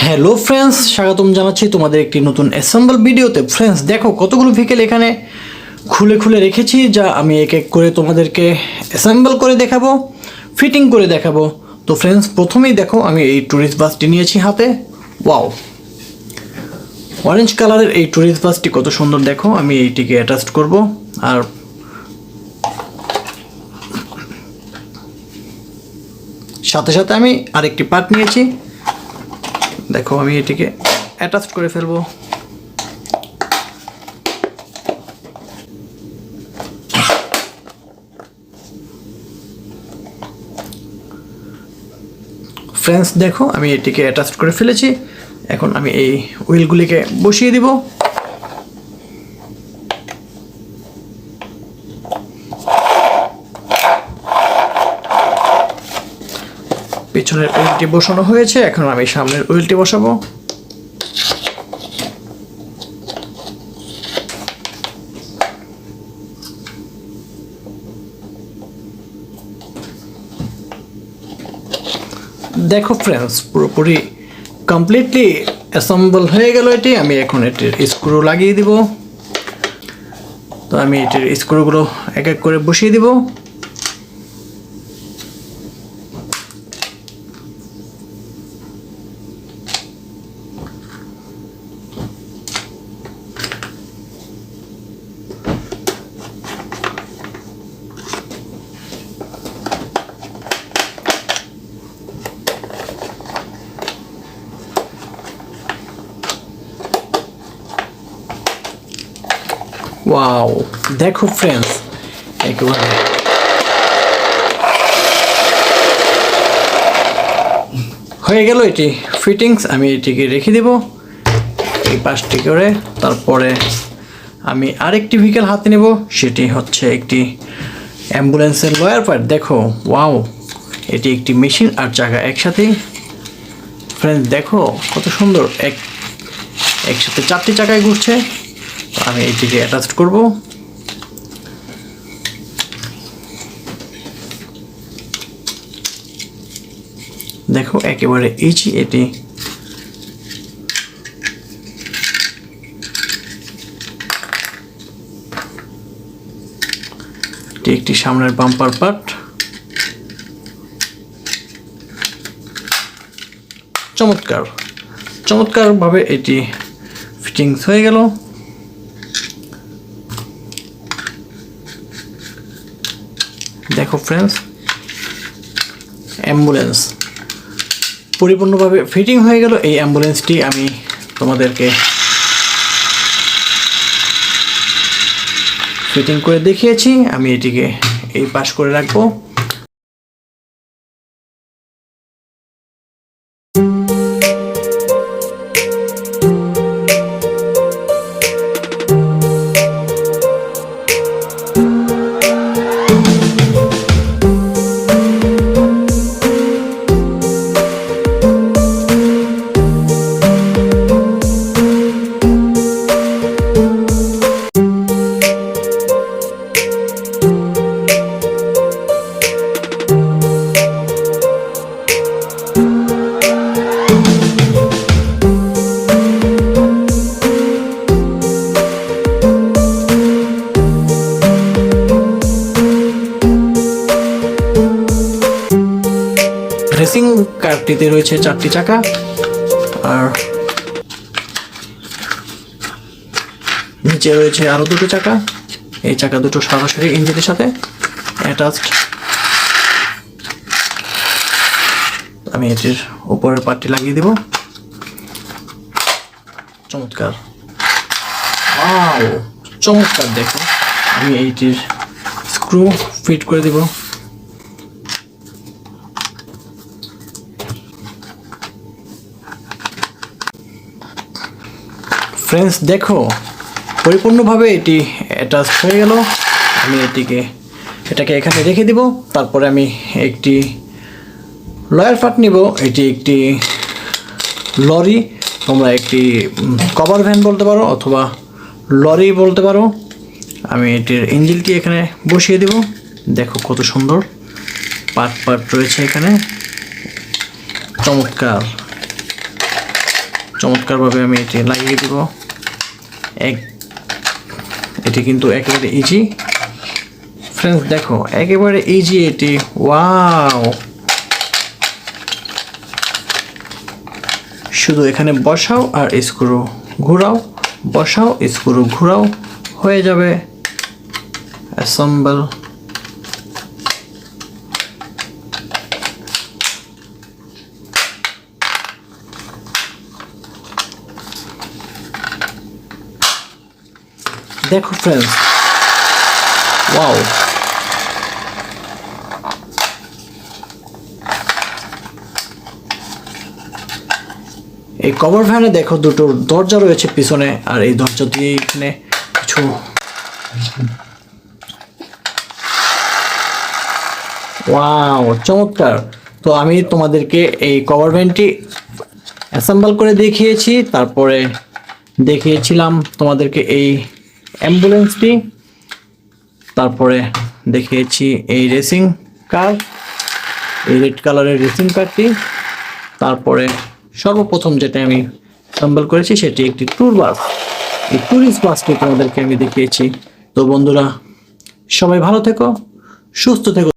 Hello friends, স্বাগতম জানাচ্ছি তোমাদের একটি নতুন অ্যাসেম্বল ভিডিওতে। ফ্রেন্ডস, দেখো কতগুলো ভেহিকেল এখানে খুলে খুলে রেখেছি, যা আমি এক এক করে তোমাদেরকে অ্যাসেম্বল করে দেখাবো, ফিটিং করে দেখাবো। তো ফ্রেন্ডস, প্রথমেই দেখো আমি এই ট্যুরিস্ট বাসটি নিয়েছি হাতে। ওয়াও, অরেঞ্জ কালারের এই ট্যুরিস্ট বাসটি কত সুন্দর। দেখো আমি এইটিকে অ্যাটাচ করব, আর সাথে সাথে আমি আরেকটি পার্ট নিয়েছি। দেখো আমি এটিকে অ্যাটাচ করে ফেলবো। ফ্রেন্ডস, দেখো আমি এটিকে অ্যাটাচ করে ফেলেছি। এখন আমি এই হুইলগুলিকে বসিয়ে দিব। পিছনের হুইলটি বসানো হয়েছে, এখন আমি সামনের হুইলটি বসাবো। দেখো ফ্রেন্ডস, পুরোপুরি কমপ্লিটলি অ্যাসেম্বল হয়ে গেল এটি। আমি এখন এটির স্ক্রু লাগিয়ে দিব। তো আমি এটির স্ক্রুগুলো এক এক করে বসিয়ে দিব। ওয়াও, দেখো ফ্রেন্ডস, একেবারে হয়ে গেল এটি ফিটিংস। আমি এটিকে রেখে দেব এই পাশটি করে। তারপরে আমি আরেকটি ভেহিকেল হাতে নেব, সেটি হচ্ছে একটি অ্যাম্বুলেন্সের লয়ার পার্ট। দেখো ওয়াও, এটি একটি মেশিন আর চাকা একসাথেই। ফ্রেন্ডস, দেখো কত সুন্দর, একসাথে চারটি চাকায় ঘুরছে। আমি এটিকে অ্যাটাচ করব। দেখো একেবারে ইজি এটি। এটি একটি সামনের বাম্পার পার্ট। চমৎকারভাবে এটি ফিটিংস হয়ে গেল। দেখো ফ্রেন্ডস, অ্যাম্বুলেন্স পরিপূর্ণভাবে ফিটিং হয়ে গেল। এই অ্যাম্বুলেন্সটি আমি তোমাদেরকে ফিটিং করে দেখিয়েছি। আমি এটিকে এই পাশ করে রাখবো। রেসিং কারটিতে রয়েছে চারটি চাকা, আর নিচে রয়েছে আরো দুটো চাকা। এই চাকা দুটো সরাসরি ইঞ্জিনের সাথে অ্যাটাচড। আমি এটির উপরের পার্টটি লাগিয়ে দিব। চমৎকার, চমৎকার। দেখো আমি এইটির স্ক্রু ফিট করে দিব। ফ্রেন্ডস, দেখো পরিপূর্ণভাবে এটি অ্যাটাচ হয়ে গেল। আমি এটাকে এখানে রেখে দিব। তারপরে আমি একটি লয়ার পার্ট নিব। এটি একটি লরি, তোমরা একটি কভার ভ্যান বলতে পারো অথবা লরি বলতে পারো। আমি এটির ইঞ্জিনটি এখানে বসিয়ে দিব। দেখো কত সুন্দর পার্ট রয়েছে এখানে। চমৎকার। চমৎকারভাবে আমি এটি লাগিয়ে দিব। এটি কিন্তু একেবারে ইজি ফ্রেন্ডস, দেখো একেবারে ইজি এটি। ওয়াও, শুধু এখানে বসাও আর স্ক্রু ঘোরাও, বসাও স্ক্রু ঘোরাও, হয়ে যাবে অ্যাসেম্বল। দেখো ফ্রেন্ডস, ওয়াও, এই কভার ভ্যানে দেখো দুটো দরজা রয়েছে পিছনে, আর এই দরজা দিয়ে এখানে কিছু ওয়াও চমৎকার। তো আমি তোমাদেরকে এই কভার ভ্যানটি অ্যাসেম্বল করে দেখিয়েছি, তারপরে দেখিয়েছিলাম তোমাদেরকে এই অ্যাম্বুলেন্সটি, তারপরে দেখিয়েছি এই রেসিং কার, এই রেড কালারের রেসিং কারটি, তারপরে সর্বপ্রথম যেটা আমি অ্যাসেম্বল করেছি সেটি একটি ট্যুর বাস, এই ট্যুরিস্ট বাসটি তোমাদেরকে আমি দেখিয়েছি। তো বন্ধুরা, সবাই ভালো থেকো, সুস্থ থেকো।